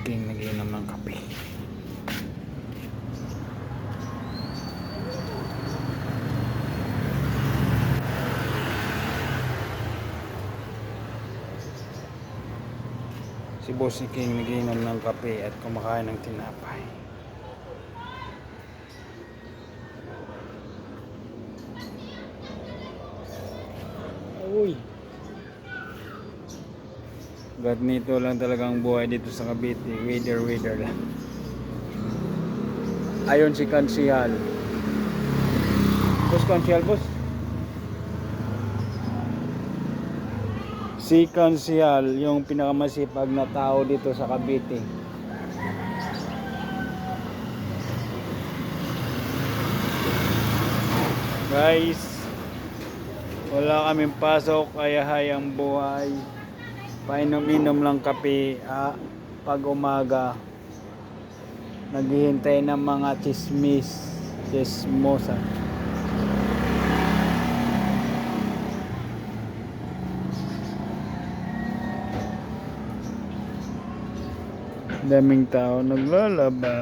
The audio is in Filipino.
King nagiinom ng kape. Si Boss King nagiinom ng kape at kumakain ng tinapay. Uy. Ganito lang talagang buhay dito sa Cavite. Weather lang. Ayon si Kansihal. Boss Kansihal, boss. Si Kansihal, yung pinakamasipag na tao dito sa Cavite. Guys, wala kaming pasok kaya hayang buhay. Painom-inom lang kape pag umaga. Naghihintay ng mga chismosa. Daming tao naglalaba.